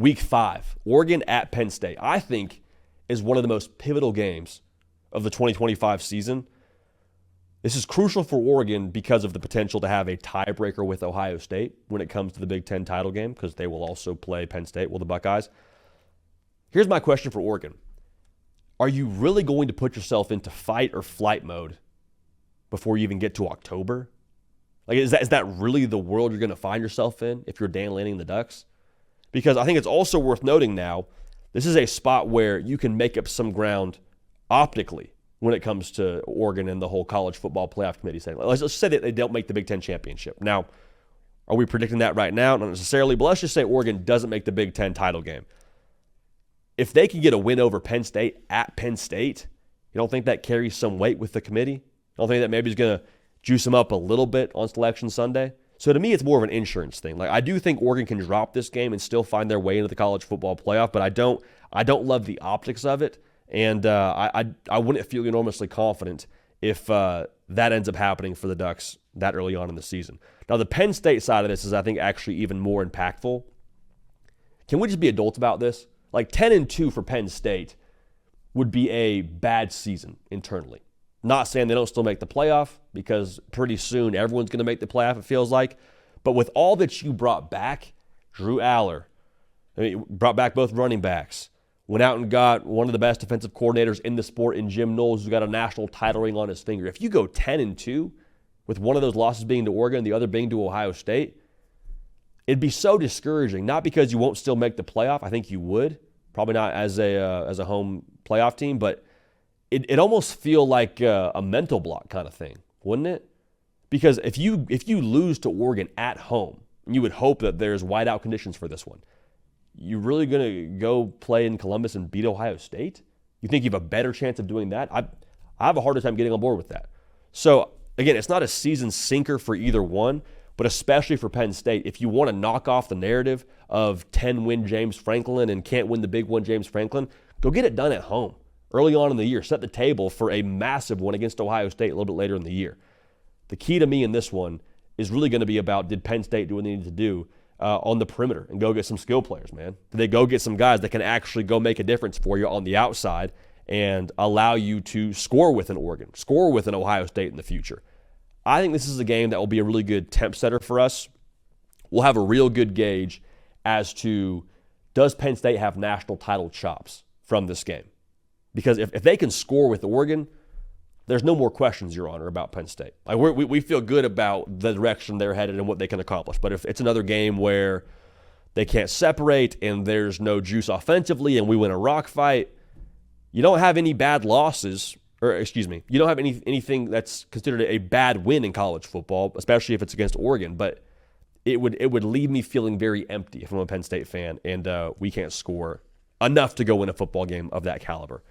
Week 5, Oregon at Penn State, I think is one of the most pivotal games of the 2025 season. This is crucial for Oregon because of the potential to have a tiebreaker with Ohio State when it comes to the Big Ten title game, because they will also play Penn State, the Buckeyes. Here's my question for Oregon. Are you really going to put yourself into fight or flight mode before you even get to October? Like, is that really the world you're going to find yourself in if you're Dan Lanning and the Ducks? Because I think it's also worth noting now, this is a spot where you can make up some ground optically when it comes to Oregon and the whole college football playoff committee saying, let's say that they don't make the Big Ten championship. Now, are we predicting that right now? Not necessarily, but let's just say Oregon doesn't make the Big Ten title game. If they can get a win over Penn State at Penn State, you don't think that carries some weight with the committee? You don't think that maybe is going to juice them up a little bit on Selection Sunday? So to me, it's more of an insurance thing. Like, I do think Oregon can drop this game and still find their way into the college football playoff, but I don't love the optics of it, and I wouldn't feel enormously confident if that ends up happening for the Ducks that early on in the season. Now, the Penn State side of this is, I think, actually even more impactful. Can we just be adults about this? Like, 10-2 for Penn State would be a bad season internally. Not saying they don't still make the playoff, because pretty soon everyone's going to make the playoff, it feels like. But with all that you brought back, Drew Aller, brought back both running backs, went out and got one of the best defensive coordinators in the sport in Jim Knowles, who's got a national title ring on his finger. If you go 10-2, with one of those losses being to Oregon and the other being to Ohio State, it'd be so discouraging. Not because you won't still make the playoff. I think you would. Probably not as a home playoff team, but it almost feel like a mental block kind of thing, wouldn't it? Because if you lose to Oregon at home, you would hope that there's whiteout conditions for this one. You really going to go play in Columbus and beat Ohio State? You think you have a better chance of doing that? I have a harder time getting on board with that. So, again, it's not a season sinker for either one, but especially for Penn State, if you want to knock off the narrative of 10-win James Franklin and can't win the big one James Franklin, go get it done at home early on in the year. Set the table for a massive one against Ohio State a little bit later in the year. The key to me in this one is really going to be about, did Penn State do what they need to do on the perimeter and go get some skill players, man? Did they go get some guys that can actually go make a difference for you on the outside and allow you to score with an Oregon, score with an Ohio State in the future? I think this is a game that will be a really good temp setter for us. We'll have a real good gauge as to, does Penn State have national title chops from this game? Because if they can score with Oregon, there's no more questions, Your Honor, about Penn State. Like, we feel good about the direction they're headed and what they can accomplish. But if it's another game where they can't separate and there's no juice offensively and we win a rock fight, you don't have any bad losses, you don't have anything that's considered a bad win in college football, especially if it's against Oregon. But it would leave me feeling very empty if I'm a Penn State fan and we can't score enough to go win a football game of that caliber.